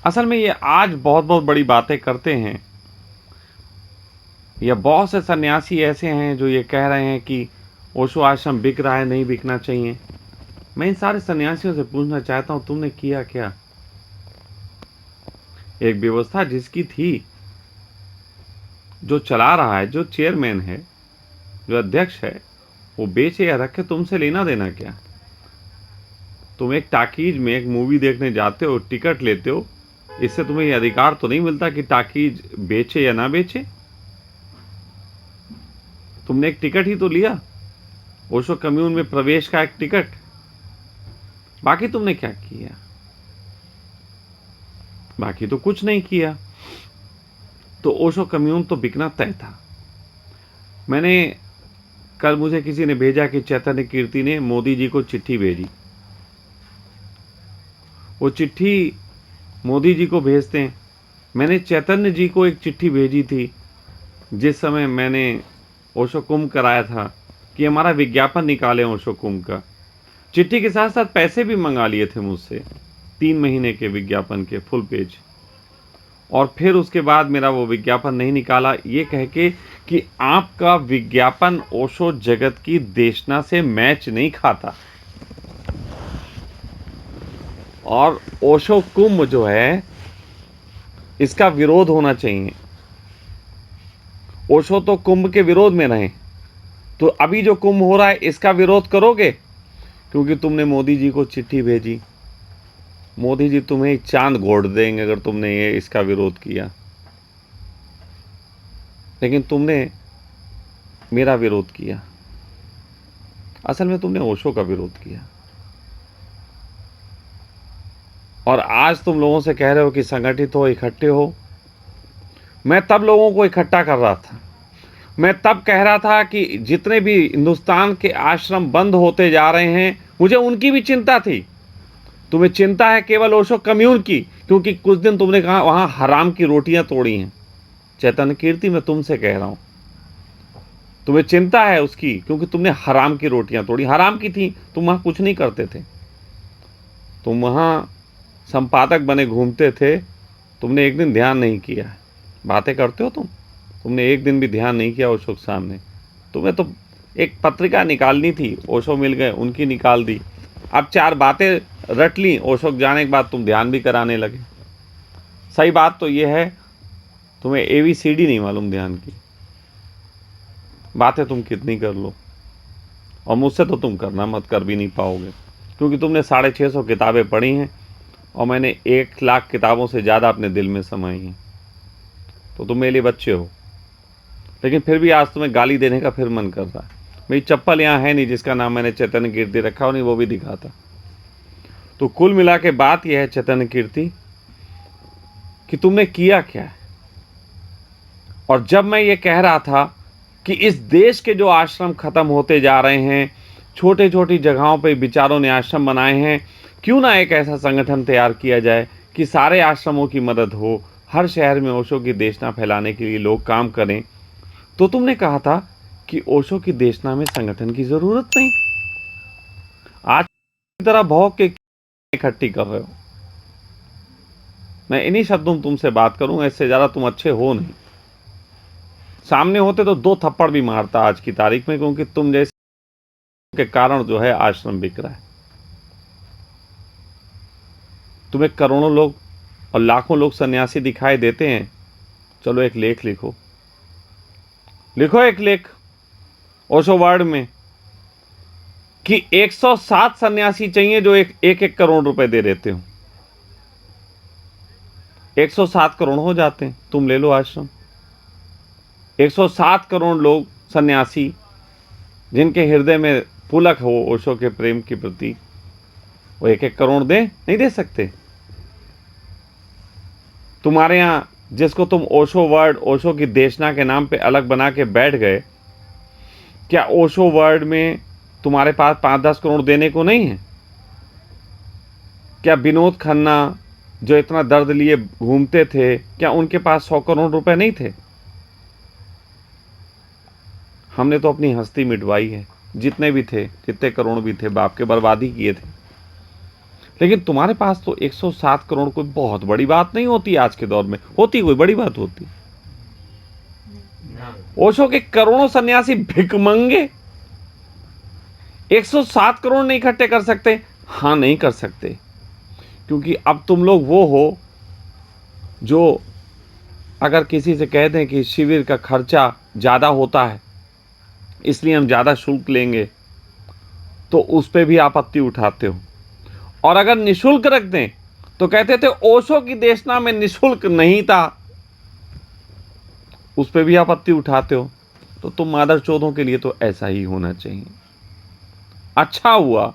असल में ये आज बहुत बहुत बड़ी बातें करते हैं, या बहुत से सन्यासी ऐसे हैं जो ये कह रहे हैं कि ओशो आश्रम बिक रहा है, नहीं बिकना चाहिए। मैं इन सारे सन्यासियों से पूछना चाहता हूं, तुमने किया क्या? एक व्यवस्था जिसकी थी, जो चला रहा है, जो चेयरमैन है, जो अध्यक्ष है, वो बेचे या रखे, तुमसे लेना देना क्या? तुम एक टाकीज में एक मूवी देखने जाते हो, टिकट लेते हो, इससे तुम्हें ये अधिकार तो नहीं मिलता कि टाकीज बेचे या ना बेचे। तुमने एक टिकट ही तो लिया, ओशो कम्यून में प्रवेश का एक टिकट। बाकी तुमने क्या किया? बाकी तो कुछ नहीं किया। तो ओशो कम्यून तो बिकना तय था। मैंने कल, मुझे किसी ने भेजा कि चैतन्य कीर्ति ने मोदी जी को चिट्ठी भेजी। वो चिट्ठी मोदी जी को भेजते हैं। मैंने चैतन्य जी को एक चिट्ठी भेजी थी जिस समय मैंने ओशो कुंभ कराया था, कि हमारा विज्ञापन निकालें ओशो कुंभ का। चिट्ठी के साथ साथ पैसे भी मंगा लिए थे मुझसे, 3 महीने के विज्ञापन के फुल पेज। और फिर उसके बाद मेरा वो विज्ञापन नहीं निकाला, ये कह के कि आपका विज्ञापन ओशो जगत की देशना से मैच नहीं खाता। और ओशो कुंभ जो है, इसका विरोध होना चाहिए। ओशो तो कुंभ के विरोध में रहे, तो अभी जो कुंभ हो रहा है इसका विरोध करोगे? क्योंकि तुमने मोदी जी को चिट्ठी भेजी। मोदी जी तुम्हें चांद घोड़ देंगे अगर तुमने ये इसका विरोध किया। लेकिन तुमने मेरा विरोध किया। असल में तुमने ओशो का विरोध किया। और आज तुम लोगों से कह रहे हो कि संगठित हो, इकट्ठे हो। मैं तब लोगों को इकट्ठा कर रहा था। मैं तब कह रहा था कि जितने भी हिंदुस्तान के आश्रम बंद होते जा रहे हैं, मुझे उनकी भी चिंता थी। तुम्हें चिंता है केवल ओशो कम्यून की, क्योंकि कुछ दिन तुमने कहा वहां हराम की रोटियां तोड़ी हैं। चैतन्य कीर्ति, मैं तुमसे कह रहा हूं, तुम्हें चिंता है उसकी, क्योंकि तुमने हराम की रोटियां तोड़ी। हराम की थी, तुम वहां कुछ नहीं करते थे। तुम वहां संपादक बने घूमते थे। तुमने एक दिन ध्यान नहीं किया। बातें करते हो तुमने एक दिन भी ध्यान नहीं किया ओशो के सामने। तुम्हें तो एक पत्रिका निकालनी थी, ओशो मिल गए, उनकी निकाल दी। अब 4 बातें रट ली, ओशो के जाने के बाद तुम ध्यान भी कराने लगे। सही बात तो यह है, तुम्हें ABCD नहीं मालूम ध्यान की। बातें तुम कितनी कर लो, और मुझसे तो तुम करना मत, कर भी नहीं पाओगे, क्योंकि तुमने 650 किताबें पढ़ी हैं और मैंने 1 लाख किताबों से ज़्यादा अपने दिल में समाई हैं। तो तुम मेरे लिए बच्चे हो। लेकिन फिर भी आज तुम्हें गाली देने का फिर मन कर रहा है। मेरी चप्पल यहाँ है नहीं जिसका नाम मैंने चैतन्य कीर्ति रखा हो, नहीं वो भी दिखाता। तो कुल मिला के बात यह है चैतन्य कीर्ति, कि तुमने किया क्या है। और जब मैं ये कह रहा था कि इस देश के जो आश्रम खत्म होते जा रहे हैं, छोटे छोटी जगहों पे विचारों ने आश्रम बनाए हैं, क्यों ना एक ऐसा संगठन तैयार किया जाए कि सारे आश्रमों की मदद हो, हर शहर में ओशो की देशना फैलाने के लिए लोग काम करें। तो तुमने कहा था कि ओशो की देशना में संगठन की जरूरत नहीं। आज की तरह भौंक के इकट्ठी कर रहे हो। मैं इन्हीं शब्दों में तुमसे बात करूंगा, इससे ज्यादा तुम अच्छे हो नहीं। सामने होते तो 2 थप्पड़ भी मारता आज की तारीख में, क्योंकि तुम जैसे के कारण जो है आश्रम बिक रहा है। तुम्हें करोड़ों लोग और लाखों लोग सन्यासी दिखाई देते हैं। चलो एक लेख लिखो, लिखो एक लेख ओशो वर्ड में कि 107 सन्यासी चाहिए जो एक करोड़ रुपए दे देते हो। 107 करोड़ हो जाते हैं, तुम ले लो आश्रम। 107 करोड़ लोग सन्यासी जिनके हृदय में पुलक हो ओशो के प्रेम के प्रति, वो 1 करोड़ दे नहीं दे सकते? तुम्हारे यहां जिसको तुम ओशो वर्ड, ओशो की देशना के नाम पे अलग बना के बैठ गए, क्या ओशो वर्ड में तुम्हारे पास 5-10 करोड़ देने को नहीं है? क्या विनोद खन्ना जो इतना दर्द लिए घूमते थे, क्या उनके पास 100 करोड़ रुपए नहीं थे? हमने तो अपनी हस्ती मिटवाई है। जितने भी थे, जितने करोड़ भी थे, बाप के बर्बादी किए थे। लेकिन तुम्हारे पास तो 107 करोड़ कोई बहुत बड़ी बात नहीं होती आज के दौर में। होती कोई बड़ी बात होती? ओशो के करोड़ों सन्यासी भिखमंगे 107 करोड़ नहीं इकट्ठे कर सकते? हाँ, नहीं कर सकते, क्योंकि अब तुम लोग वो हो जो अगर किसी से कह दें कि शिविर का खर्चा ज़्यादा होता है इसलिए हम ज़्यादा शुल्क लेंगे, तो उस पर भी आपत्ति उठाते हो। और अगर निःशुल्क रख दें तो कहते थे ओशो की देशना में निःशुल्क नहीं था, उस पर भी आपत्ति उठाते हो। तो तुम मादरचोदों के लिए तो ऐसा ही होना चाहिए। अच्छा हुआ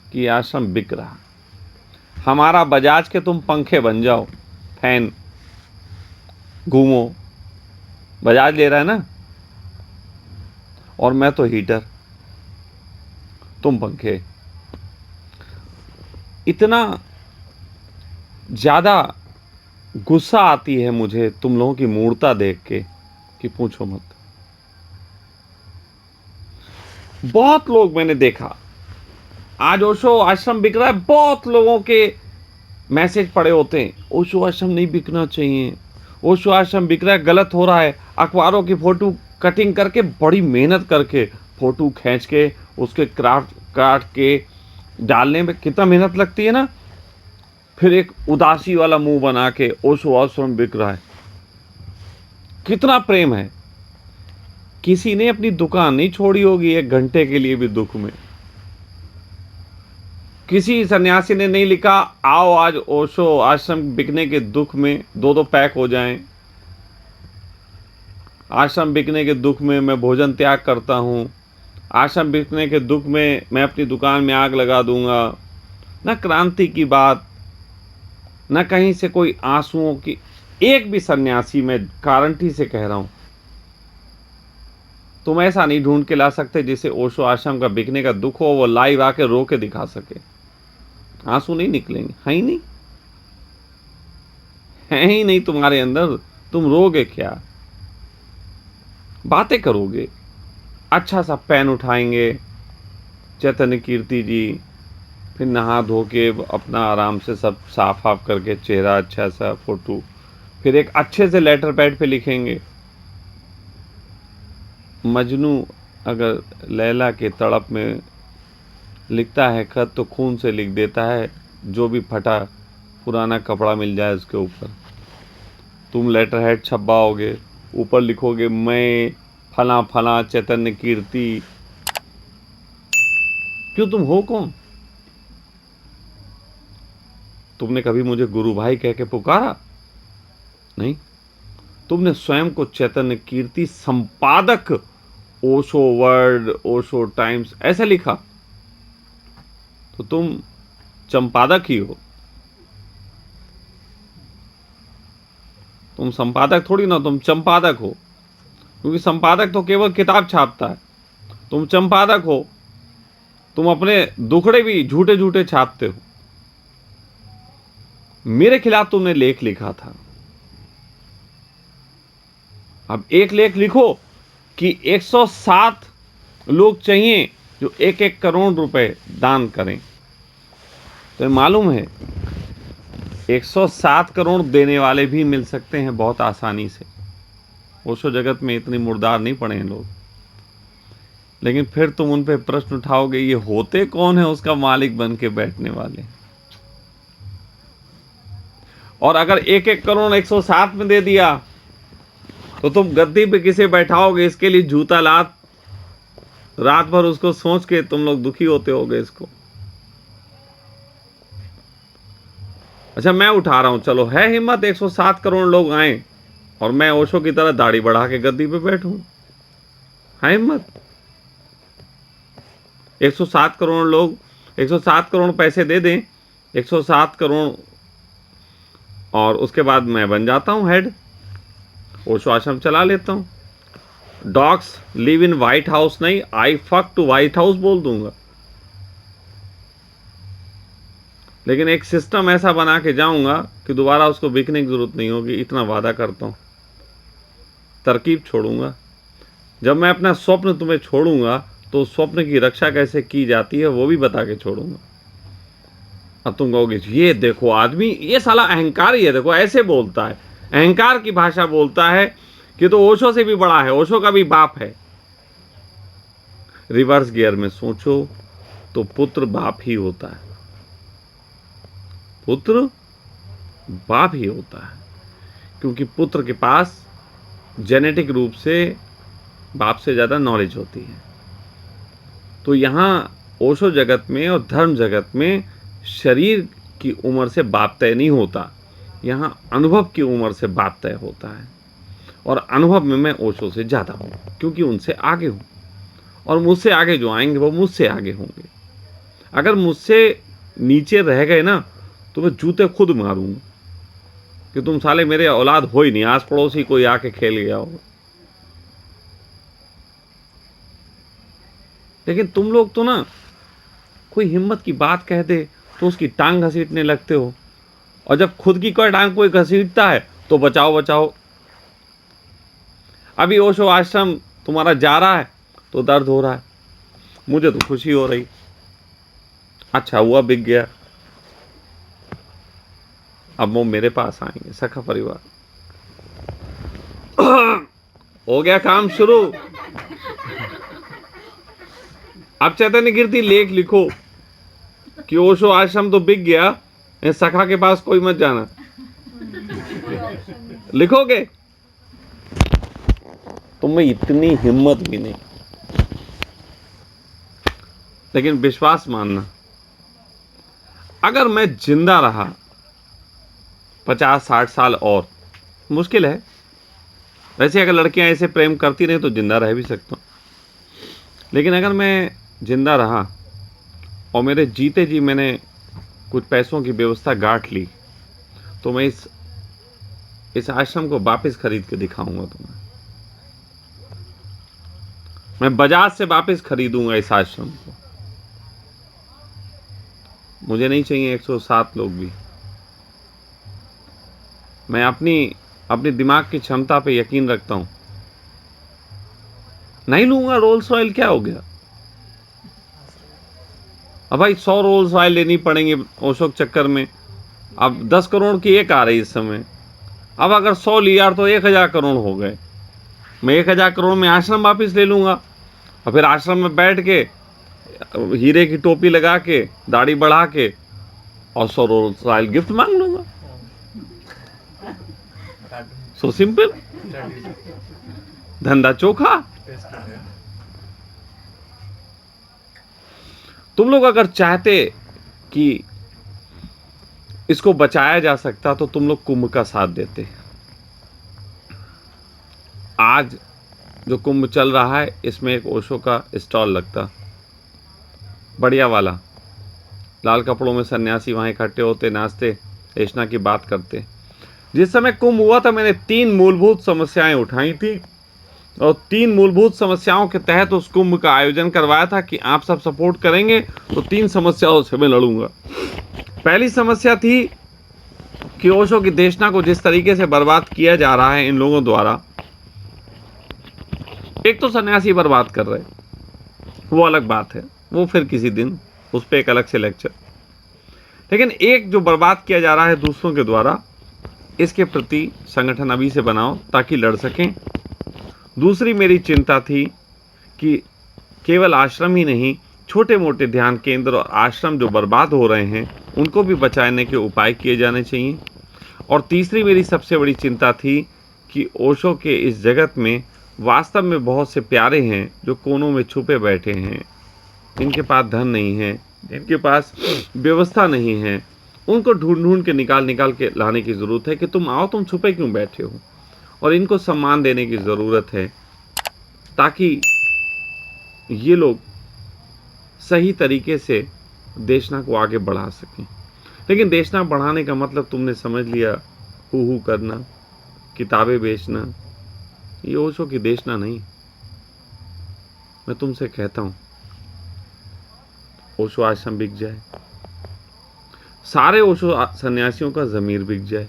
कि आश्रम बिक रहा। हमारा बजाज के तुम पंखे बन जाओ, फैन, घूमो। बजाज ले रहा है ना, और मैं तो हीटर, तुम पंखे। इतना ज़्यादा गुस्सा आती है मुझे तुम लोगों की मूर्ता देख के कि पूछो मत। बहुत लोग मैंने देखा, आज ओशो आश्रम बिक रहा है, बहुत लोगों के मैसेज पड़े होते हैं, ओशो आश्रम नहीं बिकना चाहिए, ओशो आश्रम बिक रहा है, गलत हो रहा है। अखबारों की फोटो कटिंग करके, बड़ी मेहनत करके फोटो खींच के उसके क्राफ्ट काट के डालने में कितना मेहनत लगती है ना। फिर एक उदासी वाला मुंह बना के ओशो आश्रम बिक रहा है। कितना प्रेम है। किसी ने अपनी दुकान नहीं छोड़ी होगी 1 घंटे के लिए भी दुख में। किसी सन्यासी ने नहीं लिखा आओ आज ओशो आश्रम बिकने के दुख में 2-2 पैक हो जाएं, आश्रम बिकने के दुख में मैं भोजन त्याग करता हूं, आश्रम बिकने के दुख में मैं अपनी दुकान में आग लगा दूंगा। न क्रांति की बात, न कहीं से कोई आंसुओं की। एक भी सन्यासी, मैं गारंटी से कह रहा हूं, तुम ऐसा नहीं ढूंढ के ला सकते जिसे ओशो आश्रम का बिकने का दुख हो वो लाइव आके रो के दिखा सके। आंसू नहीं निकलेंगे, है ही नहीं, है ही नहीं तुम्हारे अंदर। तुम रोगे क्या, बातें करोगे। अच्छा सा पेन उठाएंगे चैतन्य कीर्ति जी, फिर नहा धो के अपना आराम से सब साफ साफ करके चेहरा अच्छा सा फोटो, फिर एक अच्छे से लेटर पैड पे लिखेंगे। मजनू अगर लैला के तड़प में लिखता है खत तो खून से लिख देता है, जो भी फटा पुराना कपड़ा मिल जाए उसके ऊपर। तुम लेटर हेड छपवाओगे, ऊपर लिखोगे मैं फला फला चैतन्य कीर्ति। क्यों, तुम हो कौन? तुमने कभी मुझे गुरु भाई कह के पुकारा? नहीं, तुमने स्वयं को चैतन्य कीर्ति संपादक ओशो वर्ल्ड, ओशो टाइम्स ऐसा लिखा, तो तुम संपादक ही हो। तुम संपादक थोड़ी ना, तुम संपादक हो, क्योंकि संपादक तो केवल किताब छापता है। तुम संपादक हो, तुम अपने दुखड़े भी झूठे झूठे छापते हो। मेरे खिलाफ तुमने लेख लिखा था, अब एक लेख लिखो कि 107 लोग चाहिए जो 1-1 करोड़ रुपए दान करें। तो मालूम है 107 करोड़ देने वाले भी मिल सकते हैं बहुत आसानी से। ओशो जगत में इतनी मुर्दार नहीं पड़े हैं लोग। लेकिन फिर तुम उन पे प्रश्न उठाओगे ये होते कौन है उसका मालिक बन के बैठने वाले। और अगर 1-1 करोड़ 107 में दे दिया तो तुम गद्दी पे किसे बैठाओगे, इसके लिए जूता लात रात भर उसको सोच के तुम लोग दुखी होते होगे इसको। अच्छा, मैं उठा रहा हूं, चलो है हिम्मत 107 करोड़ लोग आए और मैं ओशो की तरह दाढ़ी बढ़ा के गद्दी पे बैठूं, है हिम्मत? 107 करोड़ लोग 107 करोड़ पैसे दे दें, 107 करोड़, और उसके बाद मैं बन जाता हूं हेड, ओशो आश्रम चला लेता हूं। Dogs live in White House नहीं, I fuck to White House बोल दूंगा। लेकिन एक सिस्टम ऐसा बना के जाऊंगा कि दोबारा उसको बिकने की जरूरत नहीं होगी, इतना वादा करता हूं। तरकीब छोड़ूंगा। जब मैं अपना स्वप्न तुम्हें छोड़ूंगा तो स्वप्न की रक्षा कैसे की जाती है वो भी बता के छोड़ूंगा। अब तुम कहोगे ये देखो आदमी, ये साला अहंकार ही है, देखो ऐसे बोलता है, अहंकार की भाषा बोलता है कि तो ओशो से भी बड़ा है, ओशो का भी बाप है। रिवर्स गियर में सोचो तो पुत्र बाप ही होता है, पुत्र बाप ही होता है, क्योंकि पुत्र के पास जेनेटिक रूप से बाप से ज्यादा नॉलेज होती है। तो यहां ओशो जगत में और धर्म जगत में शरीर की उम्र से बाप तय नहीं होता, यहां अनुभव की उम्र से बाप तय होता है। और अनुभव में मैं ओशो से ज्यादा हूं, क्योंकि उनसे आगे हूं, और मुझसे आगे जो आएंगे वो मुझसे आगे होंगे। अगर मुझसे नीचे रह गए ना तो मैं जूते खुद मारूंगा कि तुम साले मेरे औलाद हो ही नहीं, आस पड़ोसी कोई आके खेल गया हो। लेकिन तुम लोग तो ना, कोई हिम्मत की बात कह दे तो उसकी टांग घसीटने लगते हो, और जब खुद की कोई टांग कोई घसीटता है तो बचाओ बचाओ। अभी ओशो आश्रम तुम्हारा जा रहा है तो दर्द हो रहा है, मुझे तो खुशी हो रही, अच्छा हुआ बिक गया, अब वो मेरे पास आएंगे, सखा परिवार। हो गया काम शुरू। अब चैतन्य कीर्ति लेख लिखो कि ओशो आश्रम तो बिक गया, सखा के पास कोई मत जाना, लिखोगे? तुम्हें इतनी हिम्मत भी नहीं। लेकिन विश्वास मानना, अगर मैं जिंदा रहा 50-60 साल और, मुश्किल है वैसे, अगर लड़कियां ऐसे प्रेम करती रही तो जिंदा रह भी सकता हूं, लेकिन अगर मैं जिंदा रहा और मेरे जीते जी मैंने कुछ पैसों की व्यवस्था गांठ ली, तो मैं इस आश्रम को वापस खरीद के दिखाऊंगा तुम्हें। मैं बाजार से वापस खरीदूंगा इस आश्रम को। मुझे नहीं चाहिए 107 लोग भी। मैं अपनी दिमाग की क्षमता पे यकीन रखता हूं। नहीं लूंगा रोल्स रॉयल, क्या हो गया? अब भाई 100 रोल्स रॉयल लेनी पड़ेंगे ओशो के चक्कर में। अब 10 करोड़ की एक आ रही इस समय, अब अगर 100 लिया तो 1000 करोड़ हो गए। मैं 1000 करोड़ में आश्रम वापिस ले लूंगा, और फिर आश्रम में बैठ के हीरे की टोपी लगा के, दाढ़ी बढ़ा के, और 100 रोल्स रॉयल गिफ्ट मांग लूंगा। सो सिंपल, धंधा चोखा। तुम लोग अगर चाहते कि इसको बचाया जा सकता तो तुम लोग कुंभ का साथ देते। आज जो कुंभ चल रहा है इसमें एक ओशो का स्टॉल लगता, बढ़िया वाला, लाल कपड़ों में सन्यासी वहां इकट्ठे होते, नाचते, देशना की बात करते। जिस समय कुंभ हुआ था मैंने 3 मूलभूत समस्याएं उठाई थी, और 3 मूलभूत समस्याओं के तहत उस कुंभ का आयोजन करवाया था कि आप सब सपोर्ट करेंगे तो 3 समस्याओं से मैं लड़ूंगा। पहली समस्या थी कि ओशो की देशना को जिस तरीके से बर्बाद किया जा रहा है इन लोगों द्वारा, एक तो सन्यासी बर्बाद कर रहे, वो अलग बात है, वो फिर किसी दिन उस पर एक अलग से लेक्चर। लेकिन एक जो बर्बाद किया जा रहा है दूसरों के द्वारा, इसके प्रति संगठन अभी से बनाओ ताकि लड़ सकें। दूसरी मेरी चिंता थी कि केवल आश्रम ही नहीं, छोटे मोटे ध्यान केंद्र और आश्रम जो बर्बाद हो रहे हैं उनको भी बचाने के उपाय किए जाने चाहिए। और तीसरी मेरी सबसे बड़ी चिंता थी कि ओशो के इस जगत में वास्तव में बहुत से प्यारे हैं जो कोनों में छुपे बैठे हैं, इनके पास धन नहीं है, इनके पास व्यवस्था नहीं है, उनको ढूंढ ढूंढ के निकाल के लाने की ज़रूरत है कि तुम आओ, तुम छुपे क्यों बैठे हो, और इनको सम्मान देने की ज़रूरत है ताकि ये लोग सही तरीके से देशना को आगे बढ़ा सकें। लेकिन देशना बढ़ाने का मतलब तुमने समझ लिया, हु करना, किताबें बेचना, ये ओशो की देशना नहीं। मैं तुमसे कहता हूं ओशो आश्रम बिक जाए, सारे ओशो सन्यासियों का ज़मीर बिक जाए,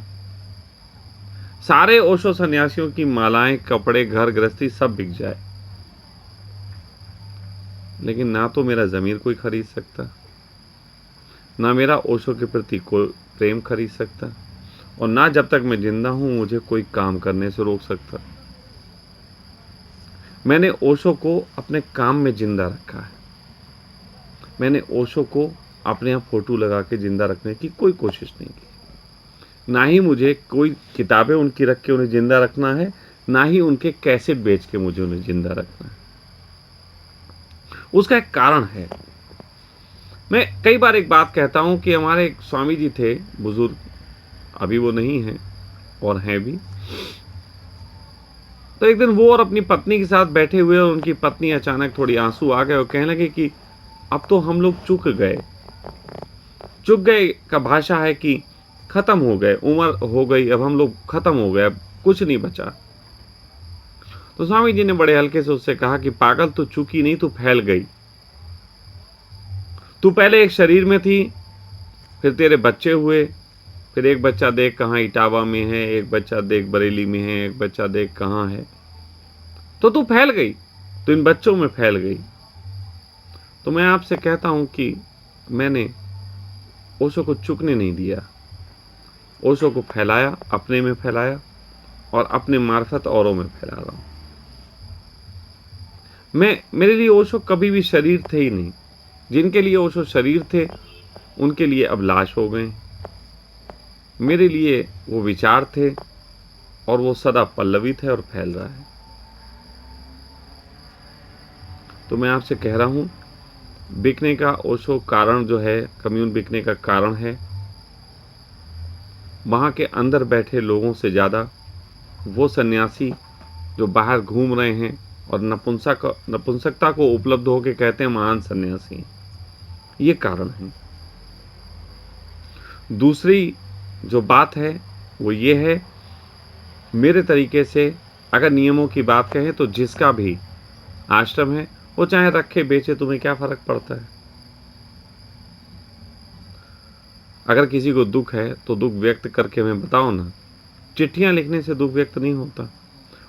सारे ओशो सन्यासियों की मालाएं, कपड़े, घर गृहस्थी सब बिक जाए, लेकिन ना तो मेरा ज़मीर कोई खरीद सकता, ना मेरा ओशो के प्रति कोई प्रेम खरीद सकता, और ना जब तक मैं जिंदा हूं मुझे कोई काम करने से रोक सकता। मैंने ओशो को अपने काम में जिंदा रखा है। मैंने ओशो को अपने यहाँ फोटो लगा के जिंदा रखने की कोई कोशिश नहीं की। ना ही मुझे कोई किताबें उनकी रख के उन्हें जिंदा रखना है, ना ही उनके कैसेट बेच के मुझे उन्हें जिंदा रखना है। उसका एक कारण है। मैं कई बार एक बात कहता हूं कि हमारे एक स्वामी जी थे बुजुर्ग, अभी वो नहीं हैं और हैं भी। तो एक दिन वो और अपनी पत्नी के साथ बैठे हुए और उनकी पत्नी अचानक थोड़ी आंसू आ गए और कहने लगे कि अब तो हम लोग चूक गए। चूक गए का भाषा है कि खत्म हो गए, उम्र हो गई, अब हम लोग खत्म हो गए, अब कुछ नहीं बचा। तो स्वामी जी ने बड़े हल्के से उससे कहा कि पागल, तू चूकी नहीं, तू फैल गई। तू पहले एक शरीर में थी, फिर तेरे बच्चे हुए, फिर एक बच्चा देख कहाँ इटावा में है, एक बच्चा देख बरेली में है, एक बच्चा देख कहाँ है। तो तू फैल गई, तो इन बच्चों में फैल गई। तो मैं आपसे कहता हूं कि मैंने ओशो को चुकने नहीं दिया। ओशो को फैलाया, अपने में फैलाया और अपने मार्फत औरों में फैला रहा हूं। मेरे लिए ओशो कभी भी शरीर थे ही नहीं। जिनके लिए ओशो शरीर थे उनके लिए अब लाश हो गए। मेरे लिए वो विचार थे और वो सदा पल्लवित है और फैल रहा है। तो मैं आपसे कह रहा हूं, बिकने का ओशो कारण जो है, कम्यून बिकने का कारण है वहां के अंदर बैठे लोगों से ज्यादा वो सन्यासी जो बाहर घूम रहे हैं और नपुंसकता को उपलब्ध होकर कहते हैं महान सन्यासी, ये कारण है। दूसरी जो बात है वो ये है, मेरे तरीके से अगर नियमों की बात कहें तो जिसका भी आश्रम है वो चाहे रखे बेचे, तुम्हें क्या फर्क पड़ता है। अगर किसी को दुख है तो दुख व्यक्त करके हमें बताओ ना। चिट्ठियां लिखने से दुख व्यक्त नहीं होता।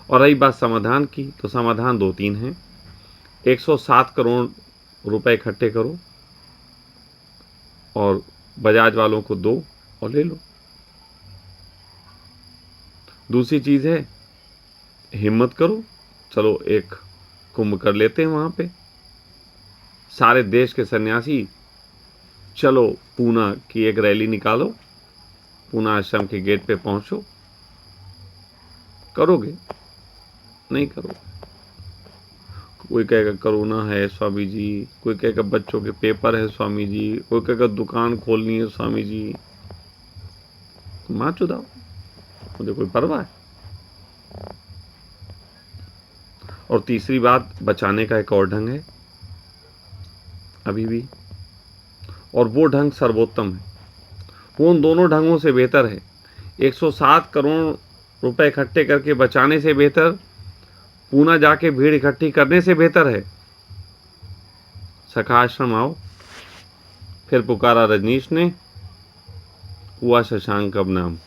और रही बात समाधान की, तो समाधान 2-3 हैं। 107 करोड़ रुपए इकट्ठे करो और बजाज वालों को दो और ले लो। दूसरी चीज है, हिम्मत करो, चलो एक कुंभ कर लेते हैं वहां पे। सारे देश के सन्यासी चलो, पूना की एक रैली निकालो, पूना आश्रम के गेट पे पहुंचो। करोगे? नहीं करोगे। कोई कहेगा कोरोना है स्वामी जी, कोई कहेगा बच्चों के पेपर है स्वामी जी, कोई कहेगा दुकान खोलनी है स्वामी जी। माँ चुदाओ, मुझे कोई परवाह है। और तीसरी बात, बचाने का एक और ढंग है अभी भी, और वो ढंग सर्वोत्तम है। वो उन दोनों ढंगों से बेहतर है। 107 करोड़ रुपए इकट्ठे करके बचाने से बेहतर, पूना जाके भीड़ इकट्ठी करने से बेहतर है। सखा आश्रम आओ। फिर पुकारा रजनीश ने, हुआ शशांक अब नाम।